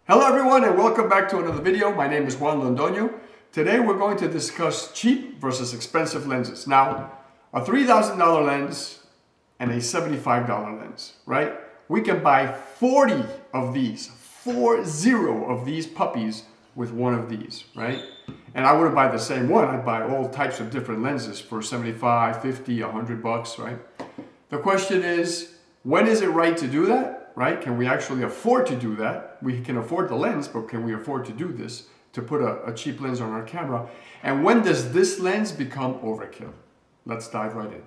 Hello everyone and welcome back to another video. My name is Juan Londoño. Today we're going to discuss cheap versus expensive lenses. Now, a $3,000 lens and a $75 lens, right? We can buy 40 of these, 40 of these puppies with one of these, right? And I wouldn't buy the same one. I'd buy all types of different lenses for 75, 50, 100 bucks, right? The question is, when is it right to do that? Right? Can we actually afford to do that? We can afford the lens, but can we afford to do this, to put a cheap lens on our camera? And when does this lens become overkill? Let's dive right in.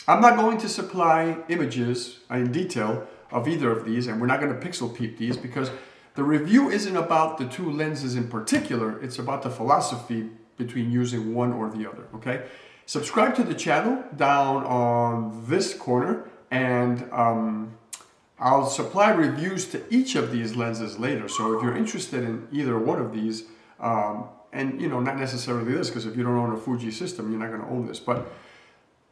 I'm not going to supply images in detail of either of these, and we're not going to pixel peep these because the review isn't about the two lenses in particular. It's about the philosophy between using one or the other, okay? Subscribe to the channel down on this corner, and I'll supply reviews to each of these lenses later. So if you're interested in either one of these, and you know, not necessarily this, because if you don't own a Fuji system, you're not gonna own this, but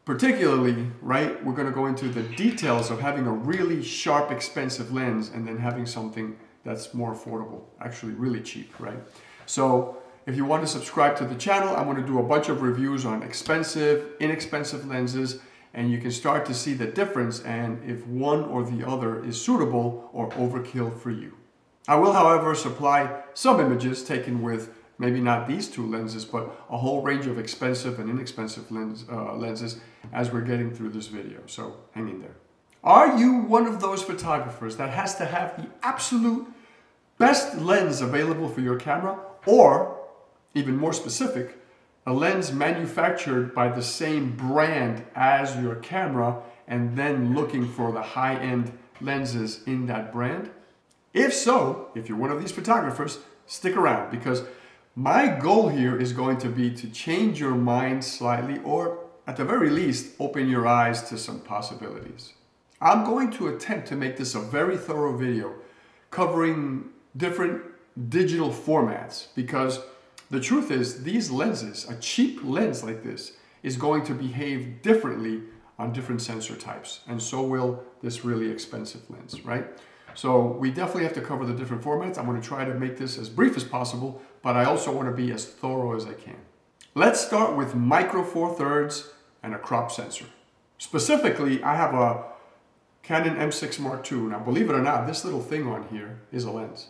particularly, right, we're gonna go into the details of having a really sharp, expensive lens and then having something that's more affordable, actually really cheap, right? So if you want to subscribe to the channel, I'm going to do a bunch of reviews on expensive, inexpensive lenses, and you can start to see the difference and if one or the other is suitable or overkill for you. I will, however, supply some images taken with maybe not these two lenses, but a whole range of expensive and inexpensive lenses as we're getting through this video, so hang in there. Are you one of those photographers that has to have the absolute best lens available for your camera, or even more specific, a lens manufactured by the same brand as your camera and then looking for the high-end lenses in that brand? If so, if you're one of these photographers, stick around because my goal here is going to be to change your mind slightly, or at the very least, open your eyes to some possibilities. I'm going to attempt to make this a very thorough video covering different digital formats because the truth is, these lenses, a cheap lens like this, is going to behave differently on different sensor types, and so will this really expensive lens, right? So we definitely have to cover the different formats. I'm going to try to make this as brief as possible, but I also want to be as thorough as I can. Let's start with micro four thirds and a crop sensor. Specifically, I have a Canon M6 Mark II. Now, believe it or not, this little thing on here is a lens.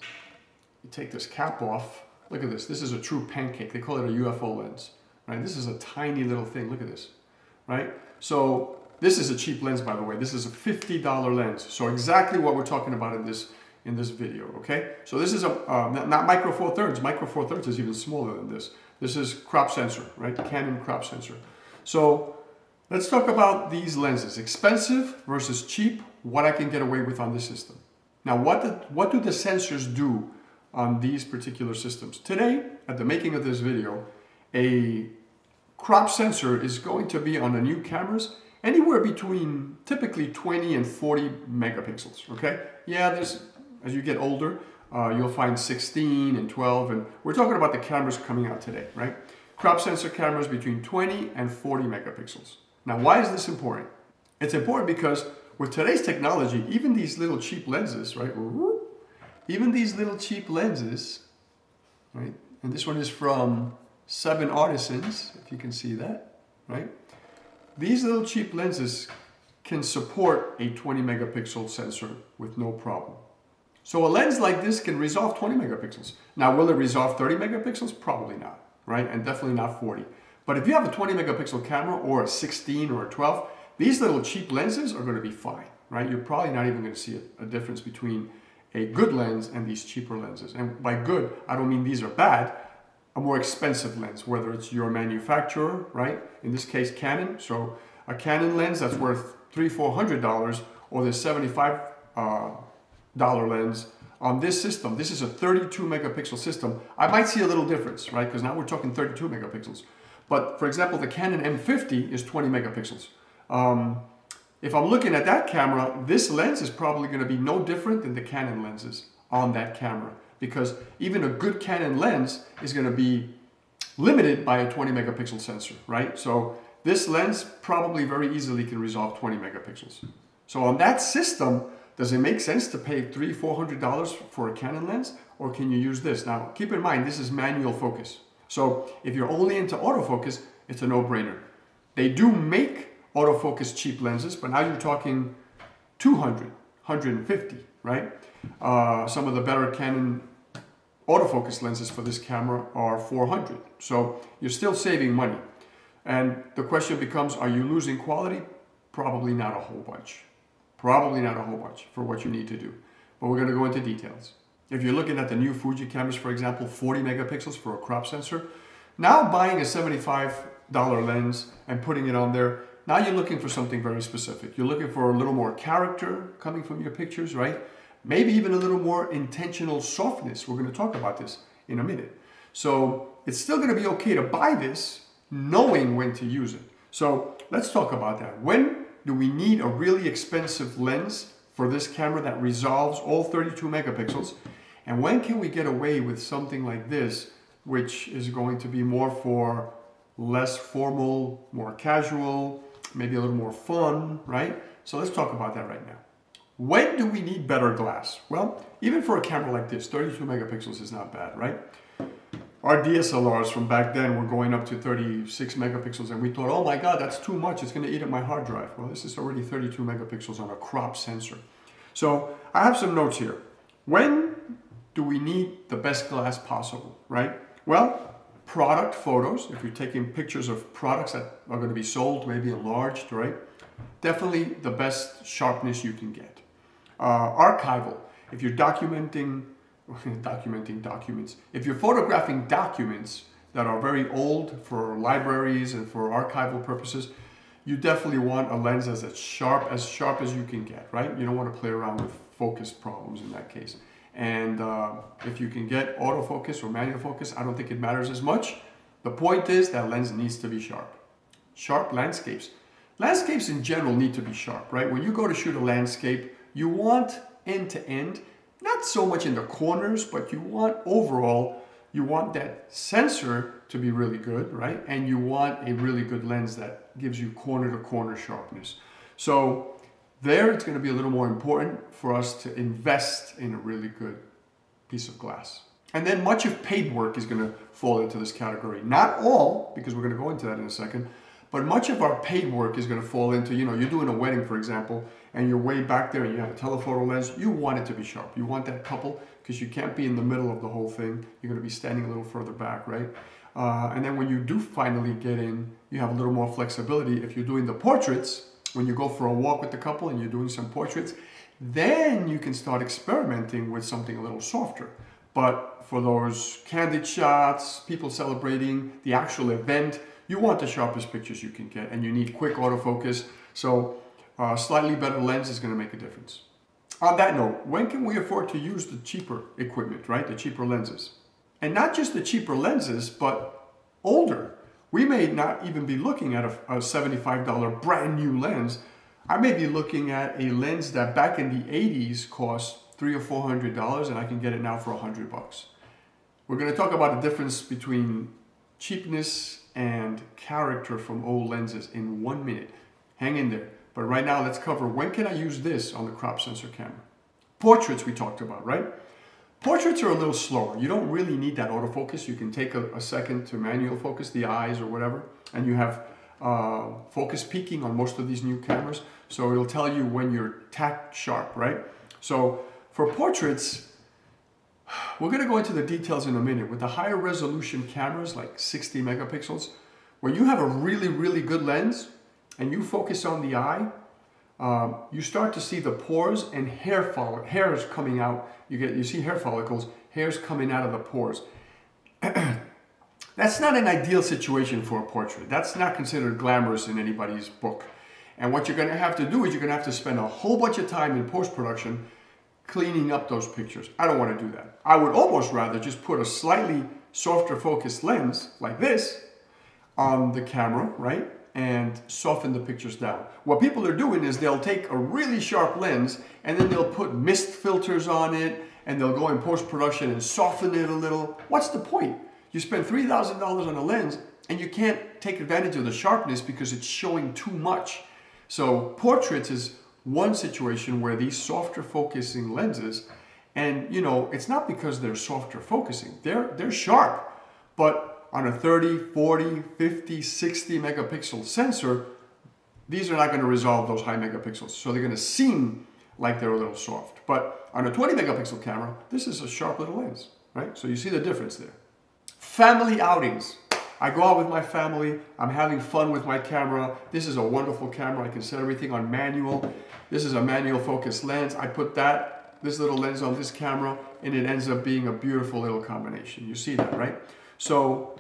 You take this cap off. Look at this. This is a true pancake. They call it a UFO lens, right? This is a tiny little thing. Look at this, right? So this is a cheap lens, by the way. This is a $50 lens. So exactly what we're talking about in this video, okay? So this is not micro four thirds. Micro four thirds is even smaller than this. This is crop sensor, right? Canon crop sensor. So let's talk about these lenses. Expensive versus cheap, what I can get away with on this system. Now, what do the sensors do on these particular systems? Today, at the making of this video, a crop sensor is going to be on the new cameras anywhere between typically 20 and 40 megapixels, okay? Yeah, as you get older, you'll find 16 and 12, and we're talking about the cameras coming out today, right? Crop sensor cameras between 20 and 40 megapixels. Now, why is this important? It's important because with today's technology, even these little cheap lenses, right? Even these little cheap lenses, right? And this one is from 7 Artisans, if you can see that, right? These little cheap lenses can support a 20 megapixel sensor with no problem. So a lens like this can resolve 20 megapixels. Now, will it resolve 30 megapixels? Probably not, right? And definitely not 40. But if you have a 20 megapixel camera or a 16 or a 12, these little cheap lenses are going to be fine, right? You're probably not even going to see a difference between a good lens and these cheaper lenses. And by good, I don't mean these are bad. A more expensive lens, whether it's your manufacturer, right? In this case, Canon. So a Canon lens that's worth $300-400, or the $75 lens on this system. This is a 32 megapixel system. I might see a little difference, right? Because now we're talking 32 megapixels. But for example, the Canon M50 is 20 megapixels. If I'm looking at that camera, this lens is probably going to be no different than the Canon lenses on that camera, because even a good Canon lens is going to be limited by a 20 megapixel sensor, right? So this lens probably very easily can resolve 20 megapixels. So on that system, does it make sense to pay $300-400 for a Canon lens, or can you use this? Now, keep in mind, this is manual focus. So if you're only into autofocus, it's a no-brainer. They do make autofocus cheap lenses, but now you're talking 200, 150, right? Some of the better Canon autofocus lenses for this camera are 400. So you're still saving money. And the question becomes, are you losing quality? Probably not a whole bunch. Probably not a whole bunch for what you need to do. But we're going to go into details. If you're looking at the new Fuji cameras, for example, 40 megapixels for a crop sensor, now buying a $75 lens and putting it on there, now you're looking for something very specific. You're looking for a little more character coming from your pictures, right? Maybe even a little more intentional softness. We're going to talk about this in a minute. So it's still going to be okay to buy this knowing when to use it. So let's talk about that. When do we need a really expensive lens for this camera that resolves all 32 megapixels? And when can we get away with something like this, which is going to be more for less formal, more casual, maybe a little more fun, right? So let's talk about that right now. When do we need better glass? Well, even for a camera like this, 32 megapixels is not bad, right? Our DSLRs from back then were going up to 36 megapixels, and we thought, oh my God, that's too much. It's going to eat up my hard drive. Well, this is already 32 megapixels on a crop sensor. So I have some notes here. When do we need the best glass possible, right? Well, product photos, if you're taking pictures of products that are going to be sold, maybe enlarged, right? Definitely the best sharpness you can get. Archival, if you're documenting documents, if you're photographing documents that are very old for libraries and for archival purposes, you definitely want a lens as sharp as you can get, right? You don't want to play around with focus problems in that case. And if you can get autofocus or manual focus, I don't think it matters as much. The point is that lens needs to be sharp. Sharp landscapes. Landscapes in general need to be sharp, right? When you go to shoot a landscape, you want end to end, not so much in the corners, but you want overall, you want that sensor to be really good, right? And you want a really good lens that gives you corner to corner sharpness. So there it's going to be a little more important for us to invest in a really good piece of glass. And then much of paid work is going to fall into this category. Not all, because we're going to go into that in a second, but much of our paid work is going to fall into, you're doing a wedding, for example, and you're way back there and you have a telephoto lens. You want it to be sharp. You want that couple, because you can't be in the middle of the whole thing. You're going to be standing a little further back, right? And then when you do finally get in, you have a little more flexibility. If you're doing the portraits, when you go for a walk with the couple and you're doing some portraits, then you can start experimenting with something a little softer. But for those candid shots, people celebrating the actual event, you want the sharpest pictures you can get, and you need quick autofocus. So a slightly better lens is going to make a difference. On that note, when can we afford to use the cheaper equipment, right? The cheaper lenses. And not just the cheaper lenses, but older. We may not even be looking at a $75 brand new lens. I may be looking at a lens that back in the 80s cost $300 or $400, and I can get it now for $100. We're going to talk about the difference between cheapness and character from old lenses in 1 minute. Hang in there. But right now, let's cover when can I use this on the crop sensor camera. Portraits we talked about, right? Portraits are a little slower. You don't really need that autofocus. You can take a second to manual focus the eyes or whatever, and you have focus peaking on most of these new cameras. So it'll tell you when you're tack sharp, right? So for portraits, we're going to go into the details in a minute. With the higher resolution cameras, like 60 megapixels, when you have a really, really good lens and you focus on the eye, you start to see the pores and hairs coming out. You see hair follicles, hairs coming out of the pores. That's not an ideal situation for a portrait. That's not considered glamorous in anybody's book. And what you're going to have to do is you're going to have to spend a whole bunch of time in post-production cleaning up those pictures. I don't want to do that. I would almost rather just put a slightly softer focus lens like this on the camera, right? And soften the pictures down. What people are doing is they'll take a really sharp lens and then they'll put mist filters on it and they'll go in post-production and soften it a little. What's the point? You spend $3,000 on a lens and you can't take advantage of the sharpness because it's showing too much. So portraits is one situation where these softer focusing lenses, and you know, it's not because they're softer focusing, they're sharp, but on a 30, 40, 50, 60 megapixel sensor, these are not going to resolve those high megapixels. So they're going to seem like they're a little soft. But on a 20 megapixel camera, this is a sharp little lens, right? So you see the difference there. Family outings. I go out with my family, I'm having fun with my camera. This is a wonderful camera. I can set everything on manual. This is a manual focus lens. I put this little lens on this camera, and it ends up being a beautiful little combination. You see that, right? So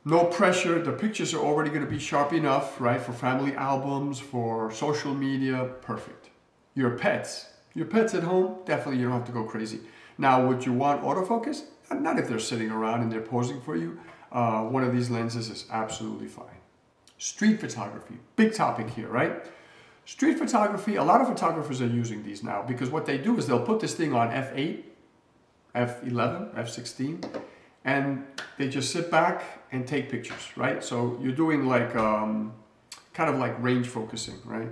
no pressure. The pictures are already going to be sharp enough, right? For family albums, for social media, perfect. Your pets at home, definitely you don't have to go crazy. Now, would you want autofocus? Not if they're sitting around and they're posing for you. One of these lenses is absolutely fine. Street photography, big topic here, right? Street photography, a lot of photographers are using these now because what they do is they'll put this thing on f8, f11, f16, and they just sit back and take pictures, right? So you're doing like, kind of like range focusing, right?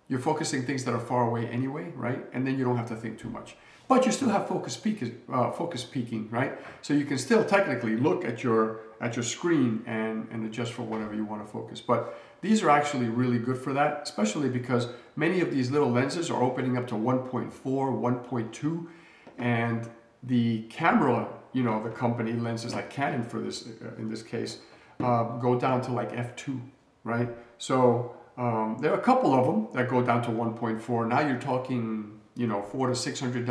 You're focusing things that are far away anyway, right? And then you don't have to think too much. But you still have focus peaking, right? So you can still technically look at your screen and adjust for whatever you want to focus. But these are actually really good for that, especially because many of these little lenses are opening up to 1.4, 1.2, and the camera, you know, the company lenses like Canon for this, in this case, go down to like f2, right? So there are a couple of them that go down to 1.4. Now you're talking, you know, $400 to $600,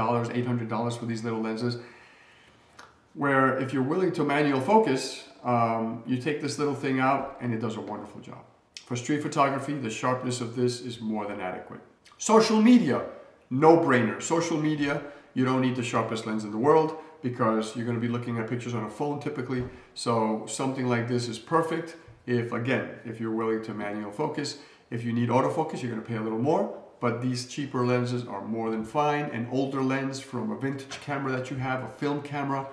$800 for these little lenses. Where if you're willing to manual focus, you take this little thing out and it does a wonderful job. For street photography, the sharpness of this is more than adequate. Social media, no brainer. Social media, you don't need the sharpest lens in the world because you're going to be looking at pictures on a phone typically. So something like this is perfect if you're willing to manual focus. If you need autofocus, you're going to pay a little more. But these cheaper lenses are more than fine. An older lens from a vintage camera that you have, a film camera,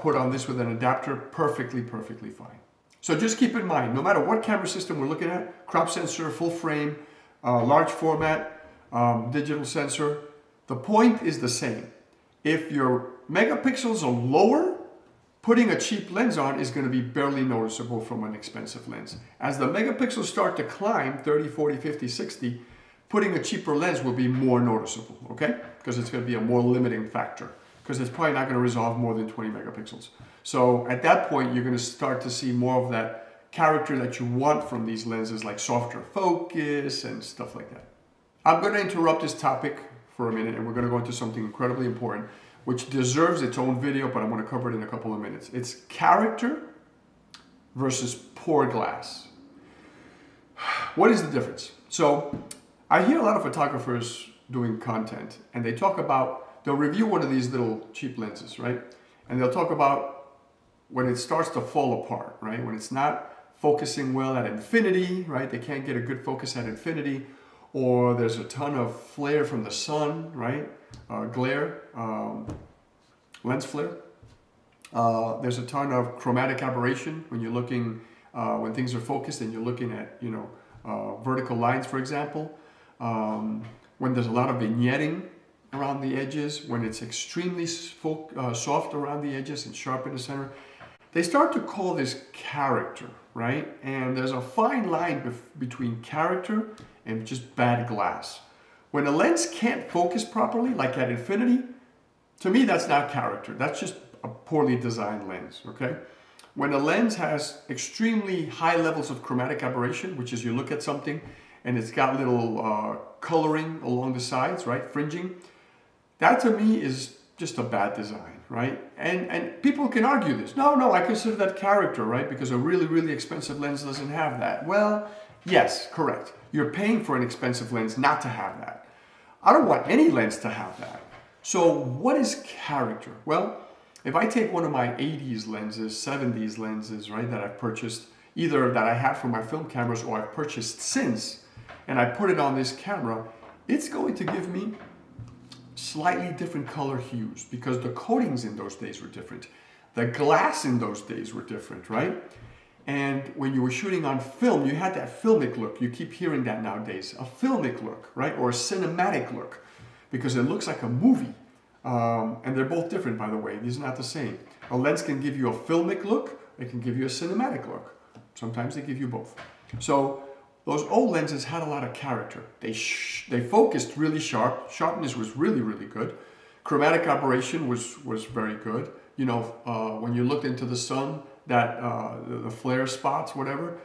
put on this with an adapter, perfectly fine. So just keep in mind, no matter what camera system we're looking at, crop sensor, full frame, large format, digital sensor, the point is the same. If your megapixels are lower, putting a cheap lens on is going to be barely noticeable from an expensive lens. As the megapixels start to climb, 30, 40, 50, 60, putting a cheaper lens will be more noticeable, okay? Because it's going to be a more limiting factor, because it's probably not going to resolve more than 20 megapixels. So at that point, you're going to start to see more of that character that you want from these lenses, like softer focus and stuff like that. I'm going to interrupt this topic for a minute, and we're going to go into something incredibly important, which deserves its own video, but I'm going to cover it in a couple of minutes. It's character versus poor glass. What is the difference? So I hear a lot of photographers doing content, and they talk about, they'll review one of these little cheap lenses, right? And they'll talk about when it starts to fall apart, right? When it's not focusing well at infinity, right? They can't get a good focus at infinity, or there's a ton of flare from the sun, right? Glare, lens flare. There's a ton of chromatic aberration when you're looking, when things are focused and you're looking at, you know, vertical lines, for example. When there's a lot of vignetting around the edges, when it's extremely soft around the edges and sharp in the center, they start to call this character, right? And there's a fine line between character and just bad glass. When a lens can't focus properly, like at infinity, to me that's not character. That's just a poorly designed lens, okay? When a lens has extremely high levels of chromatic aberration, which is you look at something and it's got little coloring along the sides, right, fringing, that to me is just a bad design, right? And people can argue this. No, I consider that character, right? Because a really, really expensive lens doesn't have that. Well, yes, correct. You're paying for an expensive lens not to have that. I don't want any lens to have that. So what is character? Well, if I take one of my 80s lenses, 70s lenses, right, that I've purchased, either that I had for my film cameras or I've purchased since, and I put it on this camera, it's going to give me slightly different color hues because the coatings in those days were different. The glass in those days were different, right? And when you were shooting on film, you had that filmic look. You keep hearing that nowadays. A filmic look, right? Or a cinematic look, because it looks like a movie. And they're both different, by the way. These are not the same. A lens can give you a filmic look. It can give you a cinematic look. Sometimes they give you both. So those old lenses had a lot of character. They focused really sharp. Sharpness was really, really good. Chromatic aberration was very good. You know, when you looked into the sun, that the flare spots, whatever,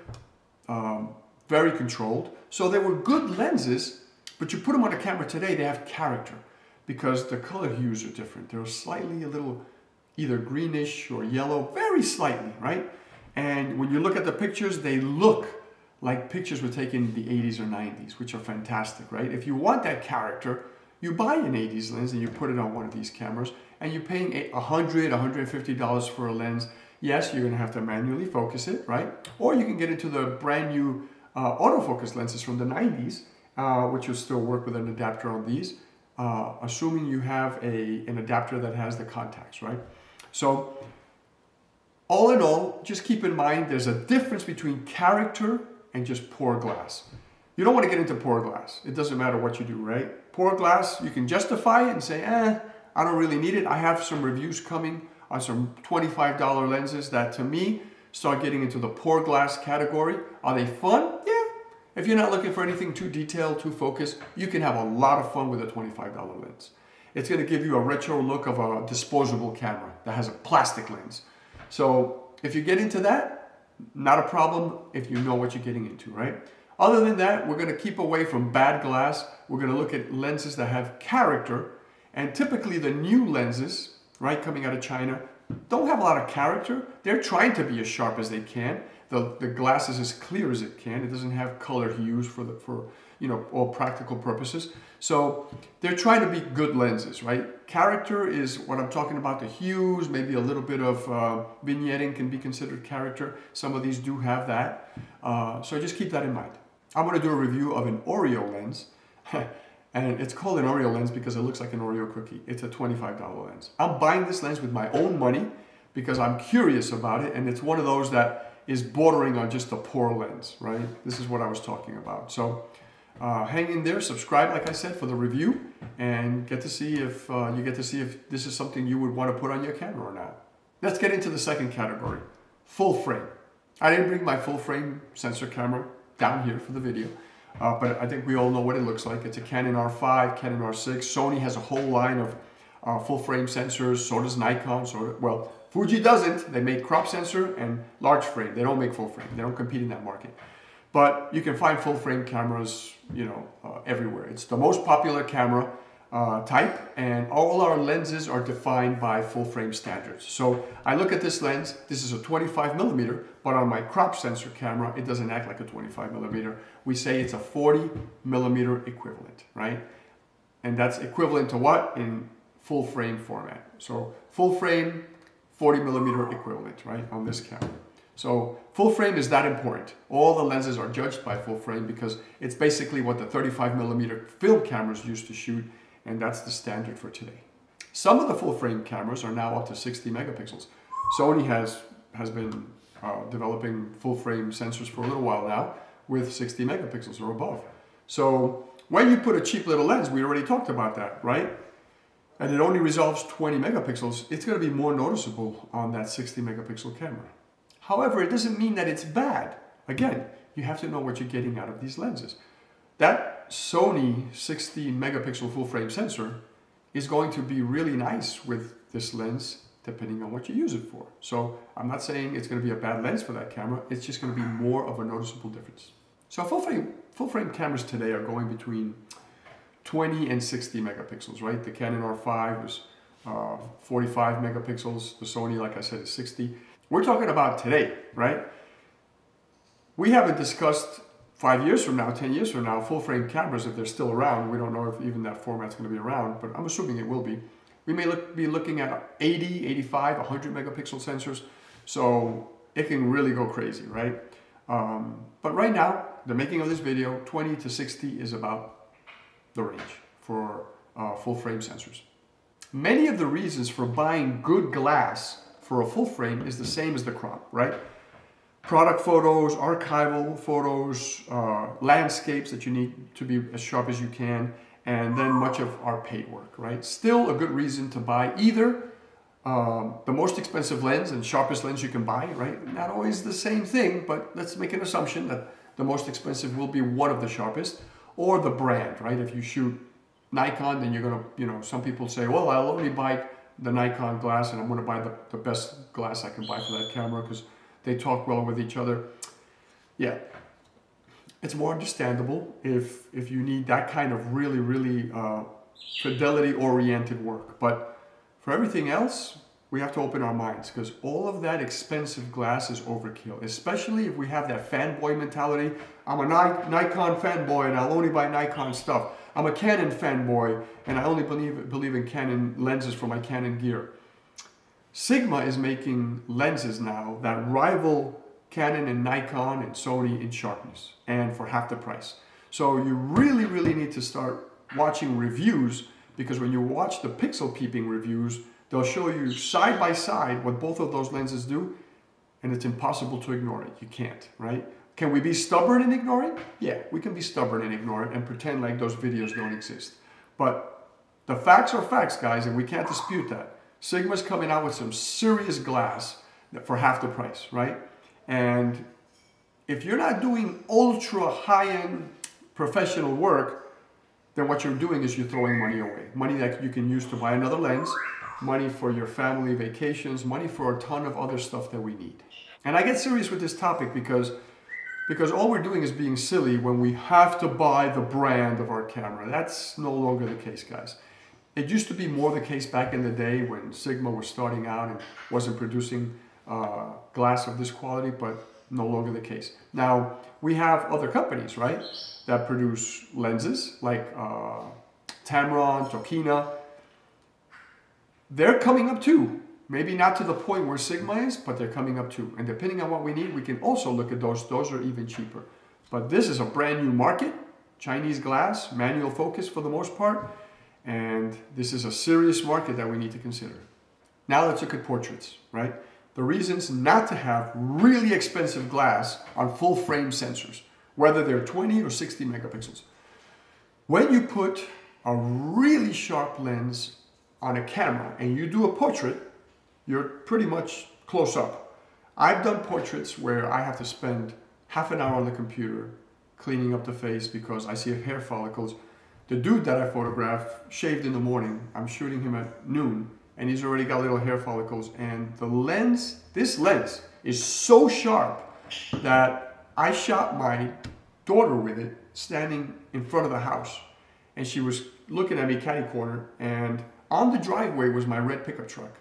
very controlled. So they were good lenses, but you put them on a camera today, they have character because the color hues are different. They're slightly a little either greenish or yellow, very slightly, right? And when you look at the pictures, they look like pictures were taken in the 80s or 90s, which are fantastic, right? If you want that character, you buy an 80s lens and you put it on one of these cameras, and you're paying $100, $150 for a lens. Yes, you're going to have to manually focus it, right? Or you can get into the brand new autofocus lenses from the 90s, which will still work with an adapter on these, assuming you have an adapter that has the contacts, right? So all in all, just keep in mind there's a difference between character and just poor glass. You don't want to get into poor glass. It doesn't matter what you do, right? Poor glass, you can justify it and say, I don't really need it. I have some reviews coming on some $25 lenses that to me start getting into the poor glass category. Are they fun? Yeah. If you're not looking for anything too detailed, too focused, you can have a lot of fun with a $25 lens. It's going to give you a retro look of a disposable camera that has a plastic lens. So if you get into that, not a problem if you know what you're getting into, right? Other than that, we're going to keep away from bad glass. We're going to look at lenses that have character. And typically the new lenses, right, coming out of China, don't have a lot of character. They're trying to be as sharp as they can. The glass is as clear as it can. It doesn't have color hues for all practical purposes. So they're trying to be good lenses, right? Character is what I'm talking about, the hues, maybe a little bit of vignetting can be considered character. Some of these do have that. So just keep that in mind. I'm going to do a review of an Oreo lens. And it's called an Oreo lens because it looks like an Oreo cookie. It's a $25 lens. I'm buying this lens with my own money because I'm curious about it. And it's one of those that is bordering on just a poor lens, right? This is what I was talking about. So hang in there, subscribe, like I said, for the review, and get to see if this is something you would want to put on your camera or not. Let's get into the second category, full frame. I didn't bring my full frame sensor camera down here for the video. But I think we all know what it looks like. It's a Canon R5, Canon R6. Sony has a whole line of full frame sensors. So does Nikon. Well, Fuji doesn't. They make crop sensor and large frame. They don't make full frame. They don't compete in that market. But you can find full frame cameras, everywhere. It's the most popular camera type, and all our lenses are defined by full frame standards. So I look at this lens. This is a 25 millimeter, but on my crop sensor camera, it doesn't act like a 25 millimeter. We say it's a 40 millimeter equivalent, right? And that's equivalent to what? In full frame format. So full frame, 40 millimeter equivalent, right, on this camera. So full frame is that important. All the lenses are judged by full frame because it's basically what the 35 millimeter film cameras used to shoot, and that's the standard for today. Some of the full frame cameras are now up to 60 megapixels. Sony has been developing full frame sensors for a little while now with 60 megapixels or above. So when you put a cheap little lens, we already talked about that, right? And it only resolves 20 megapixels, it's going to be more noticeable on that 60 megapixel camera. However, it doesn't mean that it's bad. Again, you have to know what you're getting out of these lenses. That Sony 60 megapixel full frame sensor is going to be really nice with this lens depending on what you use it for. So I'm not saying it's going to be a bad lens for that camera, it's just going to be more of a noticeable difference. So full frame cameras today are going between 20 and 60 megapixels, right? The Canon R5 is 45 megapixels, the Sony, like I said, is 60. We're talking about today, right? We haven't discussed 5 years from now, 10 years from now, full frame cameras, if they're still around. We don't know if even that format's going to be around, but I'm assuming it will be. We may be looking at 80, 85, 100 megapixel sensors. So it can really go crazy, right? But right now, the making of this video, 20 to 60 is about the range for full frame sensors. Many of the reasons for buying good glass for a full frame is the same as the crop, right? product photos, archival photos, landscapes that you need to be as sharp as you can, and then much of our paid work, right? Still a good reason to buy either the most expensive lens and sharpest lens you can buy, right? Not always the same thing, but let's make an assumption that the most expensive will be one of the sharpest, or the brand, right? If you shoot Nikon, then you're gonna, some people say, well, I'll only buy the Nikon glass and I'm gonna buy the best glass I can buy for that camera because they talk well with each other. Yeah, it's more understandable if you need that kind of really fidelity-oriented work. But for everything else, we have to open our minds because all of that expensive glass is overkill, especially if we have that fanboy mentality. I'm a Nikon fanboy and I'll only buy Nikon stuff. I'm a Canon fanboy and I only believe in Canon lenses for my Canon gear. Sigma is making lenses now that rival Canon and Nikon and Sony in sharpness and for half the price. So you really need to start watching reviews, because when you watch the pixel peeping reviews, they'll show you side by side what both of those lenses do, and it's impossible to ignore it. You can't, right? Can we be stubborn and ignore it? Yeah, we can be stubborn and ignore it and pretend like those videos don't exist. But the facts are facts, guys, and we can't dispute that. Sigma's coming out with some serious glass for half the price, right? And if you're not doing ultra high-end professional work, then what you're doing is you're throwing money away. Money that you can use to buy another lens, money for your family vacations, money for a ton of other stuff that we need. And I get serious with this topic because all we're doing is being silly when we have to buy the brand of our camera. That's no longer the case, guys. It used to be more the case back in the day when Sigma was starting out and wasn't producing glass of this quality, but no longer the case. Now, we have other companies, right, that produce lenses like Tamron, Tokina. They're coming up too. Maybe not to the point where Sigma is, but they're coming up too. And depending on what we need, we can also look at those. Those are even cheaper. But this is a brand new market, Chinese glass, manual focus for the most part. And this is a serious market that we need to consider. Now let's look at portraits, right? The reasons not to have really expensive glass on full frame sensors, whether they're 20 or 60 megapixels. When you put a really sharp lens on a camera and you do a portrait, you're pretty much close up. I've done portraits where I have to spend half an hour on the computer cleaning up the face because I see hair follicles. The dude that I photographed shaved in the morning. I'm shooting him at noon and he's already got little hair follicles. And the lens, this lens is so sharp that I shot my daughter with it standing in front of the house. And she was looking at me catty corner, and on the driveway was my red pickup truck.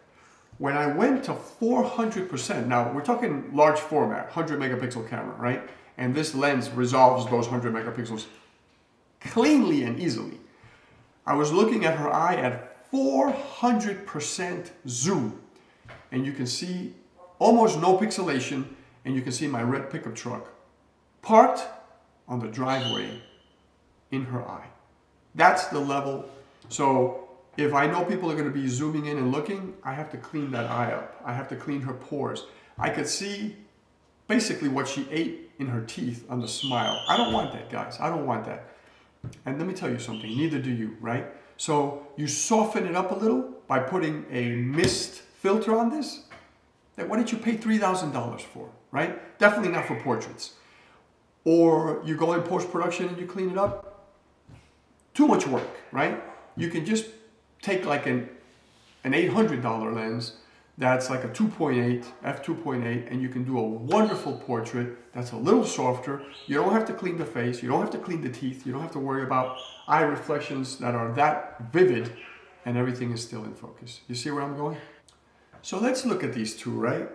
When I went to 400%, now we're talking large format, 100 megapixel camera, right? And this lens resolves those 100 megapixels cleanly and easily. I was looking at her eye at 400% zoom, and you can see almost no pixelation, and you can see my red pickup truck parked on the driveway in her eye. That's the level. So if I know people are going to be zooming in and looking, I have to clean that eye up. I have to clean her pores. I could see basically what she ate in her teeth on the smile. I don't want that, guys. I don't want that. And let me tell you something, neither do you, right? So you soften it up a little by putting a mist filter on this. Then what did you pay $3,000 for, right? Definitely not for portraits. Or you go in post-production and you clean it up. Too much work, right? You can just take like an $800 lens that's like a 2.8, f2.8, and you can do a wonderful portrait that's a little softer. You don't have to clean the face. You don't have to clean the teeth. You don't have to worry about eye reflections that are that vivid, and everything is still in focus. You see where I'm going? So let's look at these two, right?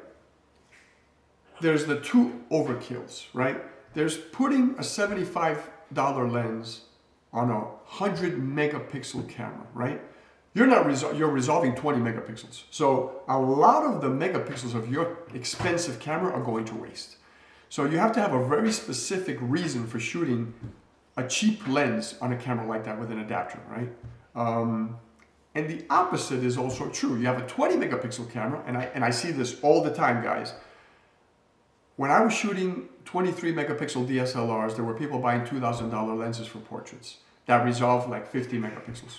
There's the two overkills, right? There's putting a $75 lens on a 100 megapixel camera, right? You're resolving 20 megapixels. So a lot of the megapixels of your expensive camera are going to waste. So you have to have a very specific reason for shooting a cheap lens on a camera like that with an adapter, right? And the opposite is also true. You have a 20 megapixel camera, and I see this all the time, guys. When I was shooting 23 megapixel DSLRs, there were people buying $2,000 lenses for portraits that resolved like 50 megapixels.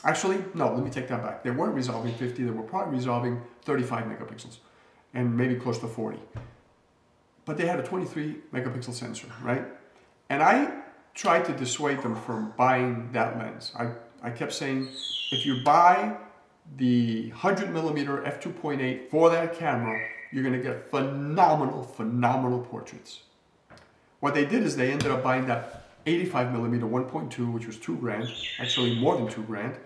Actually, no, let me take that back. They weren't resolving 50, they were probably resolving 35 megapixels and maybe close to 40. But they had a 23 megapixel sensor, right? And I tried to dissuade them from buying that lens. I kept saying, if you buy the 100 millimeter f2.8 for that camera, you're gonna get phenomenal portraits. What they did is they ended up buying that 85 millimeter 1.2, which was $2,000, actually more than $2,000.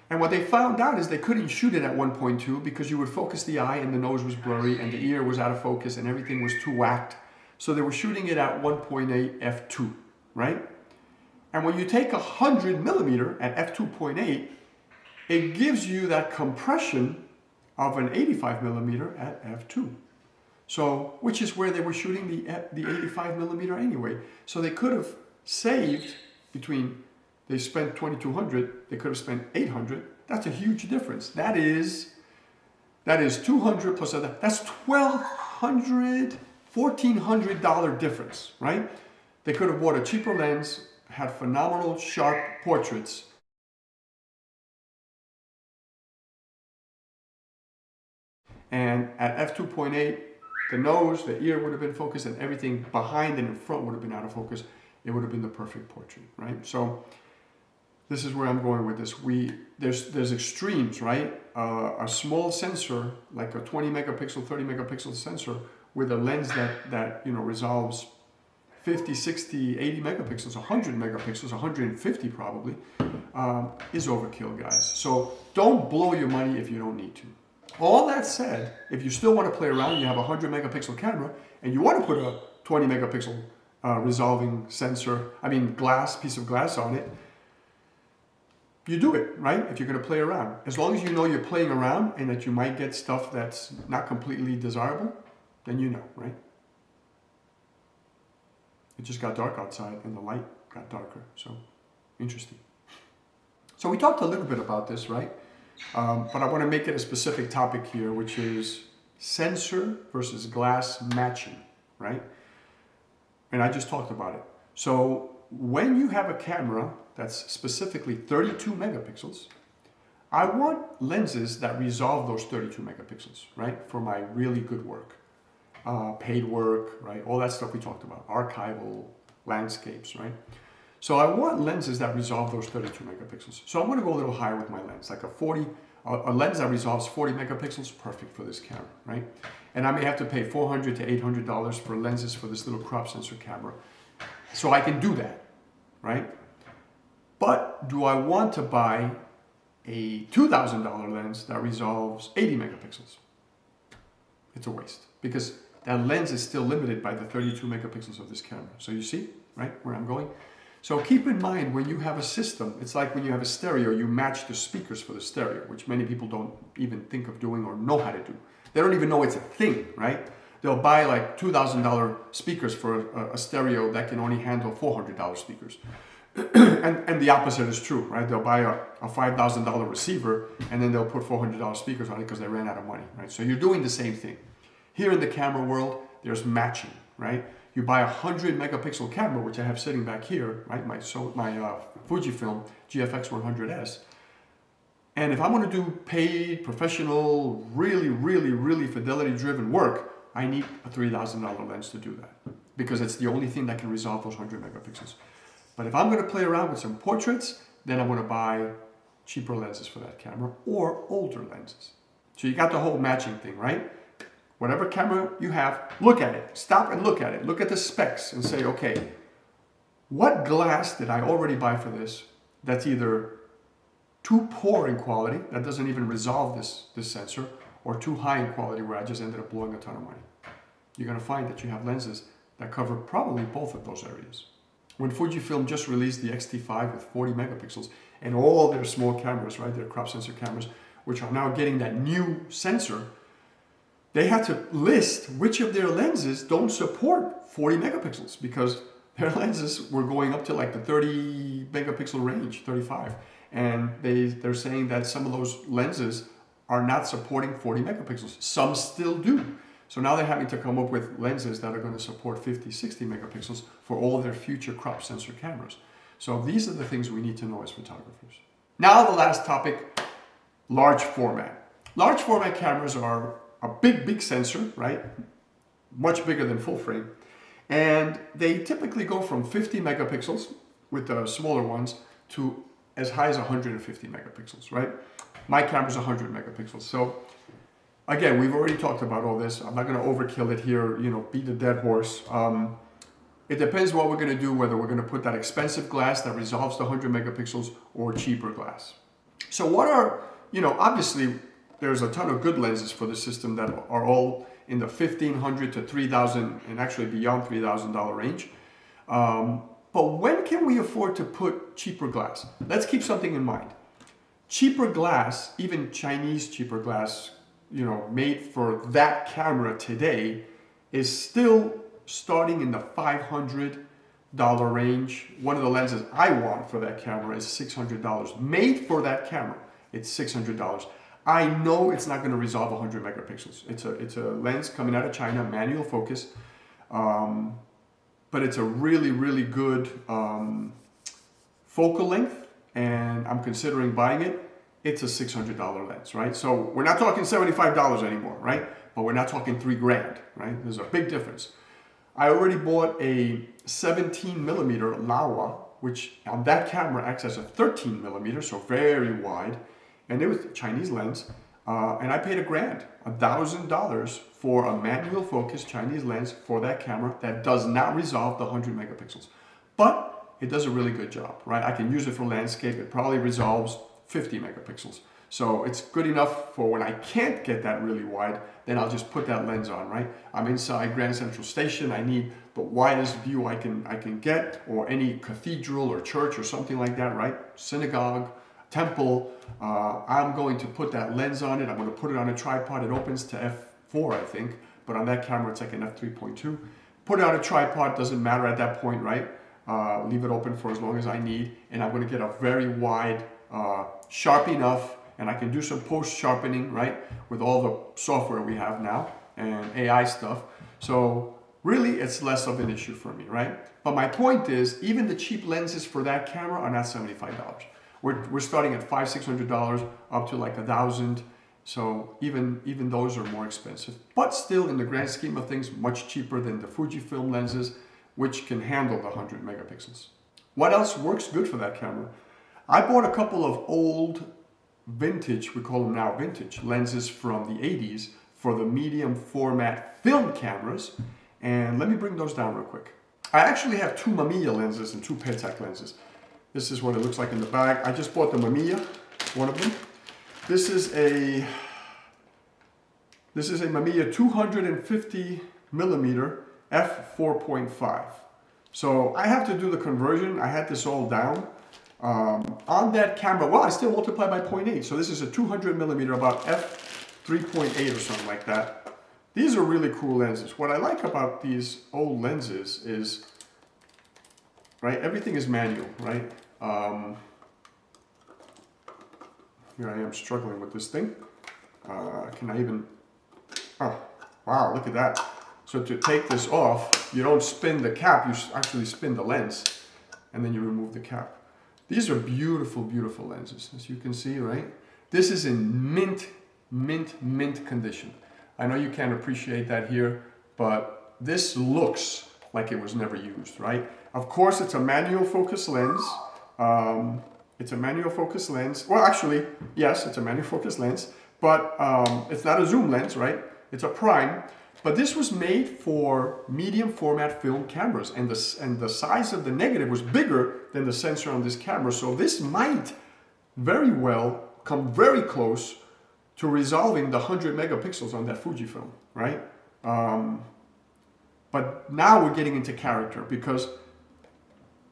And what they found out is they couldn't shoot it at 1.2 because you would focus the eye and the nose was blurry and the ear was out of focus and everything was too whacked. So they were shooting it at 1.8 f2, right? And when you take 100 millimeter at f2.8, it gives you that compression of an 85 millimeter at f2. So, which is where they were shooting the 85 millimeter anyway. So they could have saved between, they spent 2,200, they could have spent 800. That's a huge difference. That is 200 plus other, that's $1,200, $1,400 difference, right? They could have bought a cheaper lens, had phenomenal sharp portraits, and at f2.8, the nose, the ear would have been focused, and everything behind and in front would have been out of focus. It would have been the perfect portrait, right? So this is where I'm going with this. There's extremes, right? A small sensor, like a 20 megapixel, 30 megapixel sensor, with a lens that resolves 50, 60, 80 megapixels, 100 megapixels, 150 probably, is overkill, guys. So don't blow your money if you don't need to. All that said, if you still want to play around, you have a 100 megapixel camera, and you want to put a 20 megapixel resolving sensor, piece of glass on it, you do it, right? If you're going to play around. As long as you know you're playing around and that you might get stuff that's not completely desirable, then you know, right? It just got dark outside and the light got darker, so interesting. So we talked a little bit about this, right? But I want to make it a specific topic here, which is sensor versus glass matching, right? And I just talked about it. So when you have a camera that's specifically 32 megapixels, I want lenses that resolve those 32 megapixels, right? For my really good work, paid work, right? All that stuff we talked about, archival, landscapes, right? So I want lenses that resolve those 32 megapixels. So I'm going to go a little higher with my lens, like a lens that resolves 40 megapixels, perfect for this camera, right? And I may have to pay $400 to $800 for lenses for this little crop sensor camera. So I can do that, right? But do I want to buy a $2,000 lens that resolves 80 megapixels? It's a waste because that lens is still limited by the 32 megapixels of this camera. So you see, right, where I'm going? So keep in mind when you have a system, it's like when you have a stereo, you match the speakers for the stereo, which many people don't even think of doing or know how to do. They don't even know it's a thing, right? They'll buy like $2,000 speakers for a stereo that can only handle $400 speakers. and the opposite is true, right? They'll buy a $5,000 receiver and then they'll put $400 speakers on it because they ran out of money, right? So you're doing the same thing. Here in the camera world, there's matching, right? You buy a 100 megapixel camera, which I have sitting back here, right? My Fujifilm GFX 100S. And if I'm going to do paid, professional, really fidelity-driven work, I need a $3,000 lens to do that because it's the only thing that can resolve those 100 megapixels. But if I'm going to play around with some portraits, then I'm going to buy cheaper lenses for that camera or older lenses. So you got the whole matching thing, right? Whatever camera you have, look at it. Stop and look at it. Look at the specs and say, okay, what glass did I already buy for this that's either too poor in quality, that doesn't even resolve this sensor, or too high in quality where I just ended up blowing a ton of money? You're going to find that you have lenses that cover probably both of those areas. When Fujifilm just released the X-T5 with 40 megapixels and all their small cameras, right, their crop sensor cameras, which are now getting that new sensor, they had to list which of their lenses don't support 40 megapixels because their lenses were going up to like the 30 megapixel range, 35. And they're saying that some of those lenses are not supporting 40 megapixels. Some still do. So now they're having to come up with lenses that are going to support 50, 60 megapixels for all their future crop sensor cameras. So these are the things we need to know as photographers. Now the last topic, large format. Large format cameras are a big sensor, right? Much bigger than full frame. And they typically go from 50 megapixels with the smaller ones to as high as 150 megapixels, right? My camera's 100 megapixels. So again, we've already talked about all this. I'm not going to overkill it here, beat a dead horse. It depends what we're going to do, whether we're going to put that expensive glass that resolves to 100 megapixels or cheaper glass. So what are, obviously there's a ton of good lenses for the system that are all in the $1,500 to $3,000 and actually beyond $3,000 range. But when can we afford to put cheaper glass? Let's keep something in mind. Cheaper glass, even Chinese cheaper glass, made for that camera today, is still starting in the $500 range. One of the lenses I want for that camera is $600. Made for that camera, it's $600. I know it's not going to resolve 100 megapixels. It's a lens coming out of China, manual focus, but it's a really good focal length, and I'm considering buying it. It's a $600 lens, right? So we're not talking $75 anymore, right? But we're not talking $3,000, right? There's a big difference. I already bought a 17 millimeter Laowa, which on that camera acts as a 13 millimeter, so very wide. And it was a Chinese lens. And I paid $1,000 for a manual focus Chinese lens for that camera that does not resolve the 100 megapixels. But it does a really good job, right? I can use it for landscape. It probably resolves 50 megapixels. So it's good enough for when I can't get that really wide, then I'll just put that lens on, right? I'm inside Grand Central Station. I need the widest view I can get, or any cathedral or church or something like that, right? Synagogue, temple. I'm going to put that lens on it. I'm going to put it on a tripod. It opens to f4, I think, but on that camera it's like an f3.2. Put it on a tripod, doesn't matter at that point, right? Leave it open for as long as I need, and I'm going to get a very wide, sharp enough, and I can do some post sharpening, right, with all the software we have now and AI stuff. So really it's less of an issue for me, right? But my point is, even the cheap lenses for that camera are not $75. We're starting at $500, $600 up to like $1,000. So even those are more expensive, but still in the grand scheme of things, much cheaper than the Fujifilm lenses, which can handle the 100 megapixels. What else works good for that camera? I bought a couple of old vintage, we call them now vintage, lenses from the 80s for the medium format film cameras. And let me bring those down real quick. I actually have two Mamiya lenses and two Pentax lenses. This is what it looks like in the bag. I just bought the Mamiya, one of them. This is a Mamiya 250 millimeter f4.5. So I have to do the conversion. I had this all down. On that camera, well, I still multiply by 0.8. So this is a 200 millimeter, about f3.8 or something like that. These are really cool lenses. What I like about these old lenses is, right, everything is manual, right? Here I am struggling with this thing. Can I even, oh, wow, look at that. So to take this off, you don't spin the cap, you actually spin the lens, and then you remove the cap. These are beautiful, beautiful lenses, as you can see, right? This is in mint condition. I know you can't appreciate that here, but this looks like it was never used, right? Of course, it's a manual focus lens. It's a manual focus lens. Well, actually, yes, it's a manual focus lens, but it's not a zoom lens, right? It's a prime. But this was made for medium format film cameras, and the size of the negative was bigger than the sensor on this camera. So this might very well come very close to resolving the 100 megapixels on that Fujifilm, right? But now we're getting into character because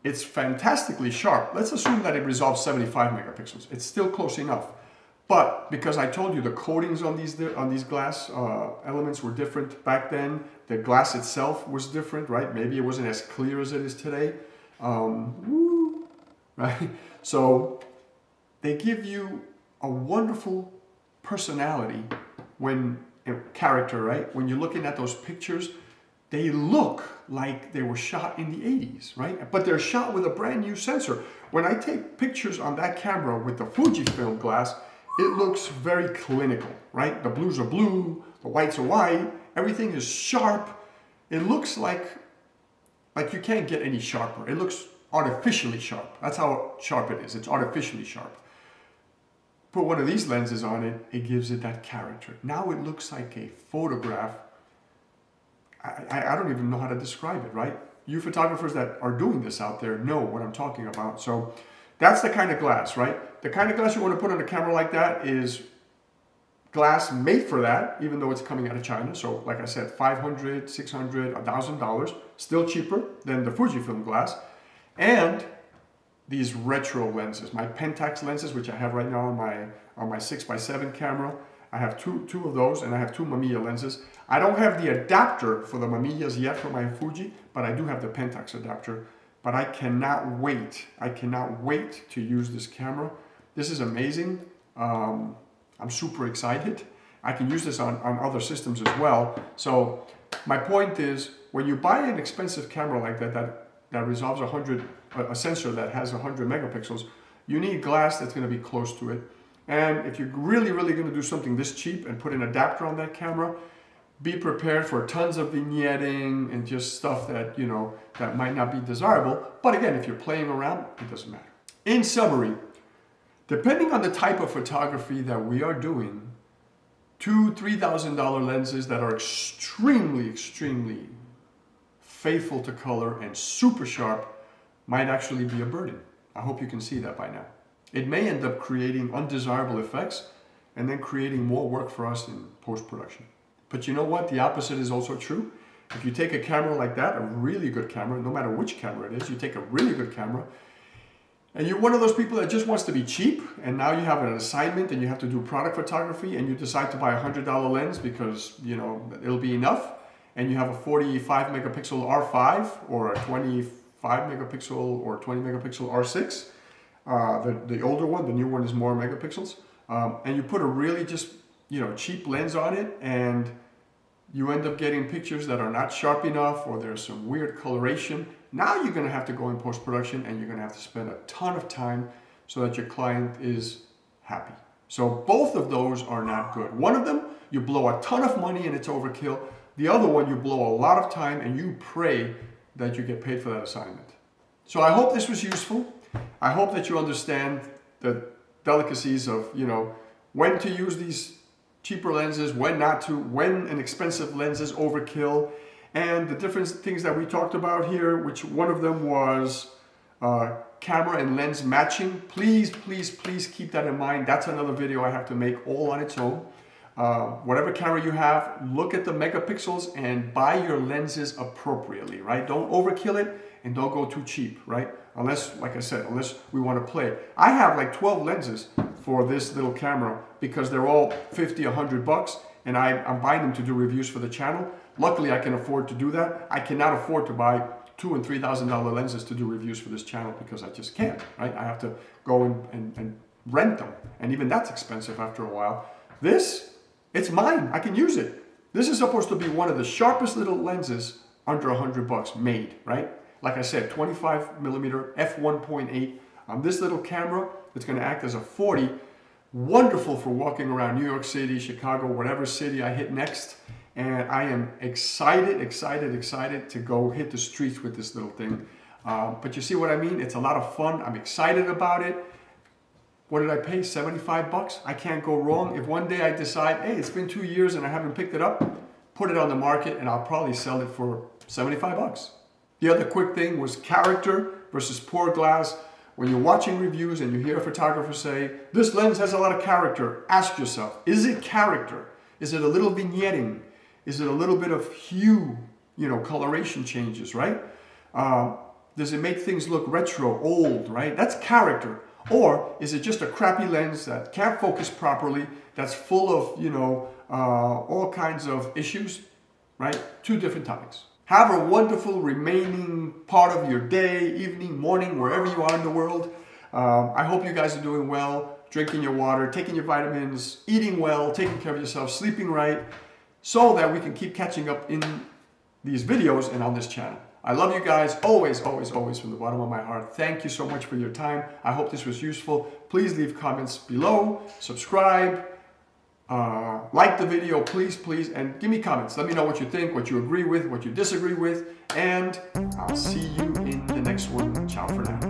it's fantastically sharp. Let's assume that it resolves 75 megapixels. It's still close enough. But because I told you the coatings on these glass elements were different back then, the glass itself was different, right? Maybe it wasn't as clear as it is today, right? So they give you a wonderful personality when character, right? When you're looking at those pictures, they look like they were shot in the 80s, right? But they're shot with a brand new sensor. When I take pictures on that camera with the Fujifilm glass, it looks very clinical, right? The blues are blue, the whites are white, everything is sharp. It looks like you can't get any sharper. It looks artificially sharp. That's how sharp it is. It's artificially sharp. Put one of these lenses on it, it gives it that character. Now it looks like a photograph. I don't even know how to describe it, right? You photographers that are doing this out there know what I'm talking about. So that's the kind of glass, right? The kind of glass you want to put on a camera like that is glass made for that, even though it's coming out of China. So like I said, $500, $600, $1,000, still cheaper than the Fujifilm glass. And these retro lenses, my Pentax lenses, which I have right now on my 6x7 camera. I have two of those, and I have two Mamiya lenses. I don't have the adapter for the Mamiyas yet for my Fuji, but I do have the Pentax adapter. But I cannot wait. I cannot wait to use this camera. This is amazing. I'm super excited. I can use this on other systems as well. So my point is, when you buy an expensive camera like that resolves a sensor that has 100 megapixels, you need glass that's going to be close to it. And if you're really going to do something this cheap and put an adapter on that camera, be prepared for tons of vignetting and just stuff that, that might not be desirable. But again, if you're playing around, it doesn't matter. In summary, depending on the type of photography that we are doing, $2,000, $3,000 lenses that are extremely faithful to color and super sharp might actually be a burden. I hope you can see that by now. It may end up creating undesirable effects and then creating more work for us in post-production. But you know what? The opposite is also true. If you take a camera like that, a really good camera, no matter which camera it is, you take a really good camera, and you're one of those people that just wants to be cheap, and now you have an assignment and you have to do product photography, and you decide to buy a $100 lens because, it'll be enough, and you have a 45 megapixel R5 or a 25 megapixel or 20 megapixel R6. The older one, the new one is more megapixels. And you put a really just, cheap lens on it, and you end up getting pictures that are not sharp enough, or there's some weird coloration. Now you're going to have to go in post-production, and you're going to have to spend a ton of time so that your client is happy. So both of those are not good. One of them, you blow a ton of money and it's overkill. The other one, you blow a lot of time and you pray that you get paid for that assignment. So I hope this was useful. I hope that you understand the delicacies of, when to use these cheaper lenses, when not to, when an expensive lens is overkill, and the different things that we talked about here, which one of them was camera and lens matching. Please keep that in mind. That's another video I have to make all on its own. Whatever camera you have, look at the megapixels and buy your lenses appropriately, right? Don't overkill it and don't go too cheap, right? Unless, like I said, unless we want to play. I have like 12 lenses for this little camera because they're all 50, 100 bucks, and I'm buying them to do reviews for the channel. Luckily, I can afford to do that. I cannot afford to buy $2,000 and $3,000 lenses to do reviews for this channel because I just can't, right? I have to go and rent them, and even that's expensive after a while. This, it's mine. I can use it. This is supposed to be one of the sharpest little lenses under 100 bucks made, right? Like I said, 25 millimeter f1.8 on this little camera. It's going to act as a 40. Wonderful for walking around New York City, Chicago, whatever city I hit next. And I am excited to go hit the streets with this little thing. But you see what I mean? It's a lot of fun. I'm excited about it. What did I pay? 75 bucks? I can't go wrong. If one day I decide, hey, it's been 2 years and I haven't picked it up, put it on the market and I'll probably sell it for 75 bucks. The other quick thing was character versus poor glass. When you're watching reviews and you hear a photographer say, this lens has a lot of character, ask yourself, is it character? Is it a little vignetting? Is it a little bit of hue, coloration changes, right? Does it make things look retro, old, right? That's character. Or is it just a crappy lens that can't focus properly, that's full of, all kinds of issues, right? Two different topics. Have a wonderful remaining part of your day, evening, morning, wherever you are in the world. I hope you guys are doing well, drinking your water, taking your vitamins, eating well, taking care of yourself, sleeping right. so that we can keep catching up in these videos and on this channel. I love you guys always, always, always from the bottom of my heart. Thank you so much for your time. I hope this was useful. Please leave comments below, subscribe, like the video, please, and give me comments. Let me know what you think, what you agree with, what you disagree with, and I'll see you in the next one. Ciao for now.